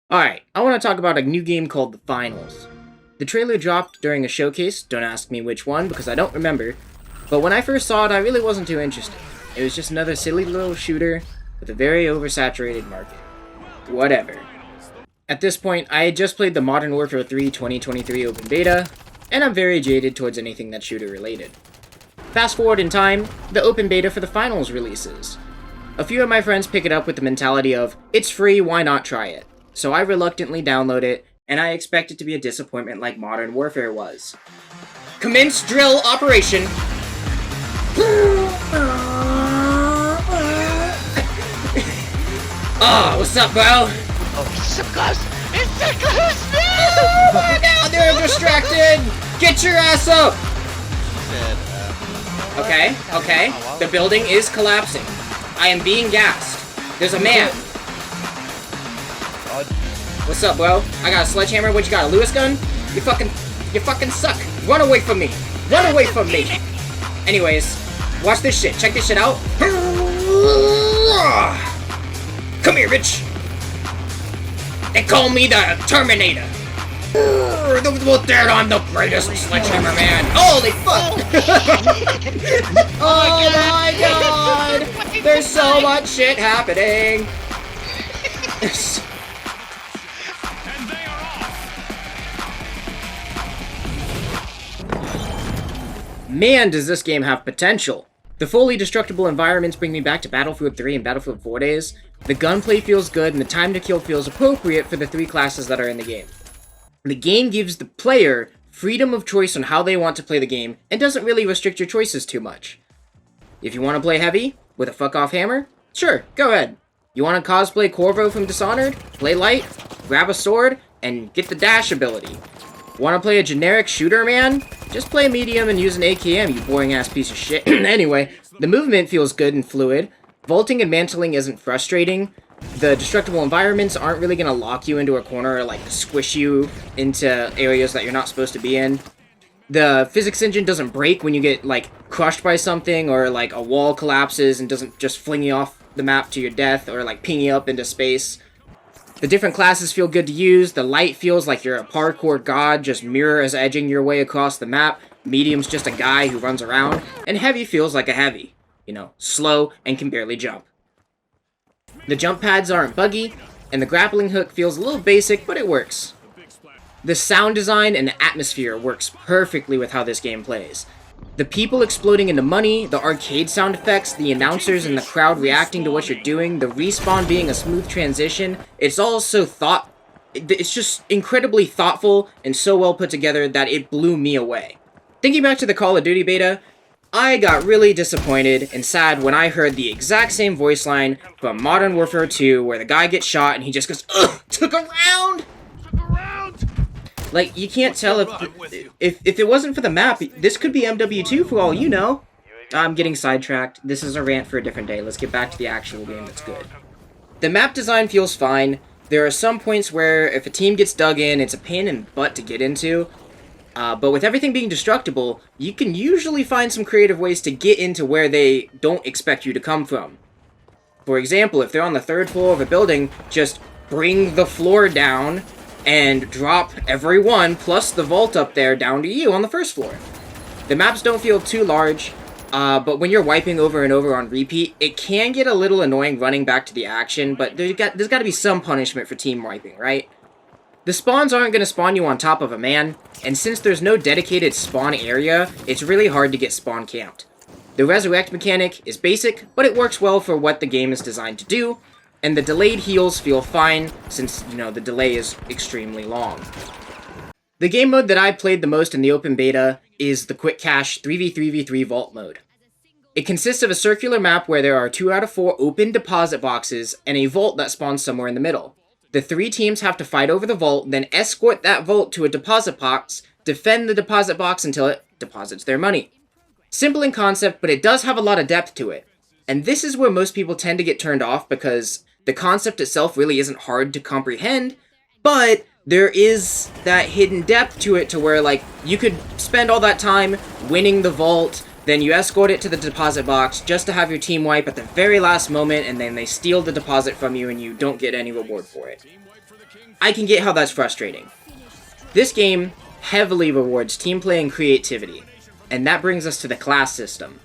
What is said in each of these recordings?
Alright, I want to talk about a new game called The Finals. The trailer dropped during a showcase, don't ask me which one because I don't remember, but when I first saw it I really wasn't too interested. It was just another silly little shooter with a very oversaturated market. Whatever. At this point, I had just played the Modern Warfare 3 2023 open beta, and I'm very jaded towards anything that's shooter related. Fast forward in time, the open beta for the Finals releases. A few of my friends pick it up with the mentality of, it's free, why not try it? So I reluctantly download it, and I expect it to be a disappointment like Modern Warfare was. Commence drill operation! Oh, what's up, bro? Oh, it's so close! It's so close! Oh my god, they're distracted! Get your ass up! Okay. The building is collapsing. I am being gassed. There's a man. What's up, bro? I got a sledgehammer. What you got? A Lewis gun? You fucking suck. Run away from me. Run away from me. Anyways, watch this shit. Check this shit out. Come here, bitch. They call me the Terminator. I'm the greatest sledgehammer man. Holy fuck! Oh my god! There's so much shit happening. Man, does this game have potential. The fully destructible environments bring me back to Battlefield 3 and Battlefield 4 days. The gunplay feels good, and the time to kill feels appropriate for the three classes that are in the game. The game gives the player freedom of choice on how they want to play the game, and doesn't really restrict your choices too much. If you want to play heavy, with a fuck-off hammer, sure, go ahead. You want to cosplay Corvo from Dishonored? Play light, grab a sword, and get the dash ability. Want to play a generic shooter, man? Just play medium and use an AKM, you boring-ass piece of shit. Anyway, the movement feels good and fluid. Vaulting and mantling isn't frustrating. The destructible environments aren't really going to lock you into a corner or, like, squish you into areas that you're not supposed to be in. The physics engine doesn't break when you get, like, crushed by something, or, like, a wall collapses and doesn't just fling you off the map to your death, or, like, ping you up into space. The different classes feel good to use. The light feels like you're a parkour god, just mirrors edging your way across the map. Medium's just a guy who runs around. And heavy feels like a heavy. You know, slow and can barely jump. The jump pads aren't buggy, and the grappling hook feels a little basic, but it works. The sound design and the atmosphere works perfectly with how this game plays. The people exploding into money, the arcade sound effects, the announcers and the crowd reacting to what you're doing, the respawn being a smooth transition, it's all so it's just incredibly thoughtful and so well put together that it blew me away. Thinking back to the Call of Duty beta, I got really disappointed and sad when I heard the exact same voice line from Modern Warfare 2 where the guy gets shot and he just goes, ugh, took a round! Like, you can't tell if it wasn't for the map, this could be MW2 for all you know. I'm getting sidetracked. This is a rant for a different day. Let's get back to the actual game that's good. The map design feels fine. There are some points where if a team gets dug in, it's a pain in the butt to get into. But with everything being destructible, you can usually find some creative ways to get into where they don't expect you to come from. For example, if they're on the third floor of a building, just bring the floor down and drop everyone plus the vault up there down to you on the first floor. The maps don't feel too large, but when you're wiping over and over on repeat, it can get a little annoying running back to the action, but there's got to be some punishment for team wiping, right? The spawns aren't going to spawn you on top of a man, and since there's no dedicated spawn area, it's really hard to get spawn camped. The resurrect mechanic is basic, but it works well for what the game is designed to do, and the delayed heals feel fine, since, you know, the delay is extremely long. The game mode that I played the most in the open beta is the Quick Cache 3v3v3 Vault mode. It consists of a circular map where there are 2 out of 4 open deposit boxes and a vault that spawns somewhere in the middle. The 3 teams have to fight over the vault, then escort that vault to a deposit box, defend the deposit box until it deposits their money. Simple in concept, but it does have a lot of depth to it. And this is where most people tend to get turned off because the concept itself really isn't hard to comprehend, but there is that hidden depth to it to where, like, you could spend all that time winning the vault, then you escort it to the deposit box just to have your team wipe at the very last moment, and then they steal the deposit from you and you don't get any reward for it. I can get how that's frustrating. This game heavily rewards team play and creativity, and that brings us to the class system.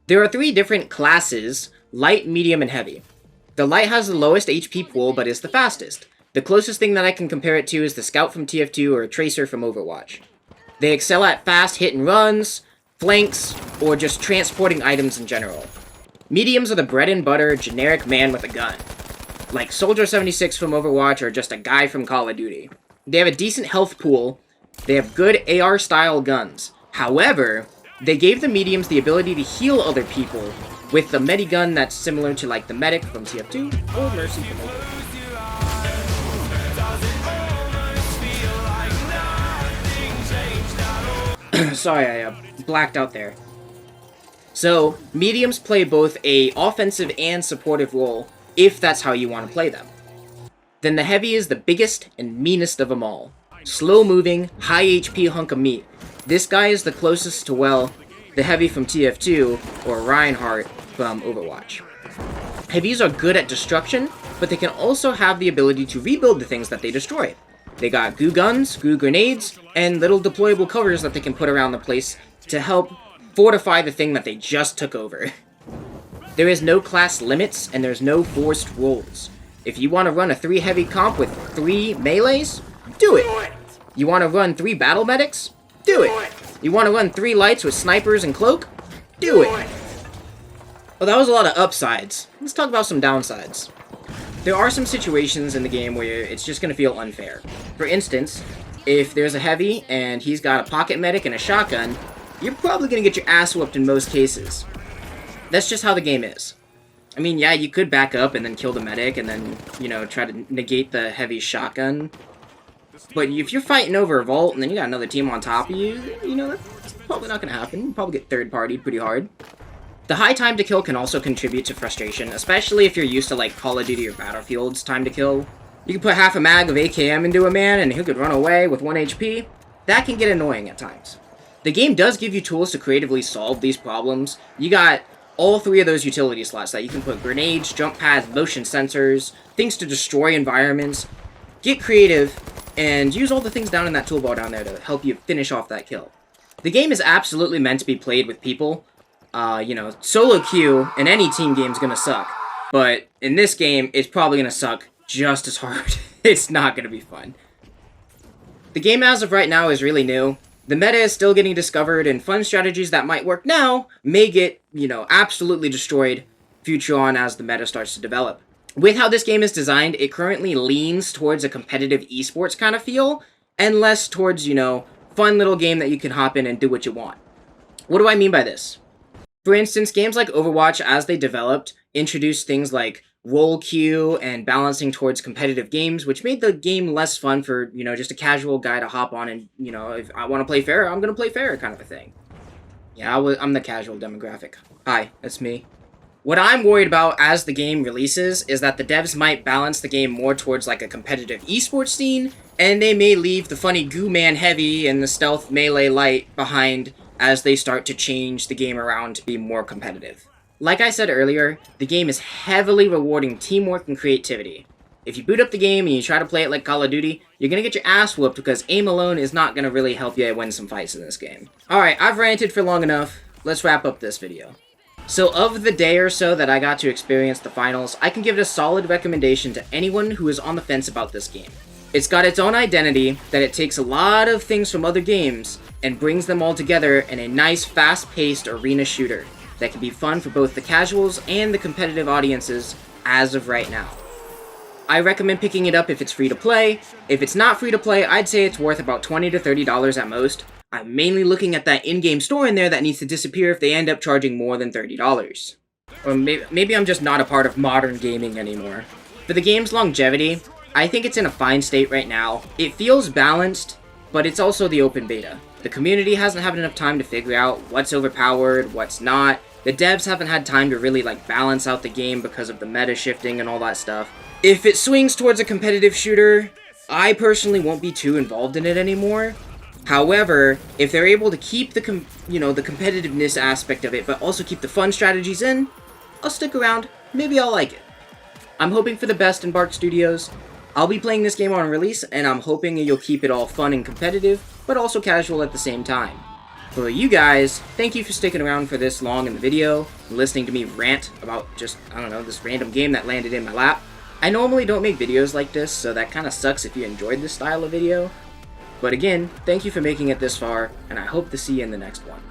There are 3 different classes: light, medium, and heavy. The light has the lowest HP pool, but is the fastest. The closest thing that I can compare it to is the Scout from TF2 or a Tracer from Overwatch. They excel at fast hit and runs, flanks, or just transporting items in general. Mediums are the bread and butter generic man with a gun, like Soldier 76 from Overwatch or just a guy from Call of Duty. They have a decent health pool, they have good AR style guns. However, they gave the mediums the ability to heal other people with the medigun that's similar to like the medic from TF2 or Mercy from Overwatch. Sorry, I blacked out there. So, mediums play both a offensive and supportive role, if that's how you want to play them. Then the heavy is the biggest and meanest of them all. Slow-moving, high HP hunk of meat. This guy is the closest to, well, the heavy from TF2, or Reinhardt from Overwatch. Heavies are good at destruction, but they can also have the ability to rebuild the things that they destroy. They got goo guns, goo grenades, and little deployable covers that they can put around the place to help fortify the thing that they just took over. There is no class limits, and there's no forced roles. If you want to run a 3 heavy comp with 3 melees, do it! You want to run 3 battle medics? Do it! You want to run 3 lights with snipers and cloak? Do it! Well, that was a lot of upsides. Let's talk about some downsides. There are some situations in the game where it's just going to feel unfair. For instance, if there's a heavy and he's got a pocket medic and a shotgun, you're probably going to get your ass whooped in most cases. That's just how the game is. I mean, yeah, you could back up and then kill the medic and then, you know, try to negate the heavy shotgun. But if you're fighting over a vault and then you got another team on top of you, you know, that's probably not going to happen. You'll probably get third-partied pretty hard. The high time to kill can also contribute to frustration, especially if you're used to, like, Call of Duty or Battlefield's time to kill. You can put half a mag of AKM into a man and he could run away with 1 HP. That can get annoying at times. The game does give you tools to creatively solve these problems. You got all 3 of those utility slots that you can put grenades, jump pads, motion sensors, things to destroy environments. Get creative and use all the things down in that toolbar down there to help you finish off that kill. The game is absolutely meant to be played with people. You know, solo queue in any team game is going to suck. But in this game, it's probably going to suck just as hard. It's not going to be fun. The game as of right now is really new. The meta is still getting discovered, and fun strategies that might work now may get, you know, absolutely destroyed future on as the meta starts to develop. With how this game is designed, it currently leans towards a competitive esports kind of feel, and less towards, you know, fun little game that you can hop in and do what you want. What do I mean by this? For instance, games like Overwatch, as they developed, introduced things like role queue and balancing towards competitive games, which made the game less fun for, you know, just a casual guy to hop on and, you know, if I want to play fair, I'm going to play fair kind of a thing. Yeah, I'm the casual demographic. Hi, that's me. What I'm worried about as the game releases is that the devs might balance the game more towards like a competitive esports scene, and they may leave the funny goo man heavy and the stealth melee light behind as they start to change the game around to be more competitive. Like I said earlier, the game is heavily rewarding teamwork and creativity. If you boot up the game and you try to play it like Call of Duty, you're gonna get your ass whooped because aim alone is not gonna really help you win some fights in this game. Alright, I've ranted for long enough. Let's wrap up this video. So of the day or so that I got to experience the finals, I can give it a solid recommendation to anyone who is on the fence about this game. It's got its own identity, that it takes a lot of things from other games and brings them all together in a nice, fast-paced arena shooter that can be fun for both the casuals and the competitive audiences as of right now. I recommend picking it up if it's free to play. If it's not free to play, I'd say it's worth about $20 to $30 at most. I'm mainly looking at that in-game store in there that needs to disappear if they end up charging more than $30. Or maybe I'm just not a part of modern gaming anymore. For the game's longevity, I think it's in a fine state right now. It feels balanced, but it's also the open beta. The community hasn't had enough time to figure out what's overpowered, what's not. The devs haven't had time to really balance out the game because of the meta shifting and all that stuff. If it swings towards a competitive shooter, I personally won't be too involved in it anymore. However, if they're able to keep the competitiveness aspect of it, but also keep the fun strategies in, I'll stick around. Maybe I'll like it. I'm hoping for the best in Bark Studios. I'll be playing this game on release, and I'm hoping you'll keep it all fun and competitive, but also casual at the same time. For you guys, thank you for sticking around for this long in the video, and listening to me rant about just, I don't know, this random game that landed in my lap. I normally don't make videos like this, so that kinda sucks if you enjoyed this style of video. But again, thank you for making it this far, and I hope to see you in the next one.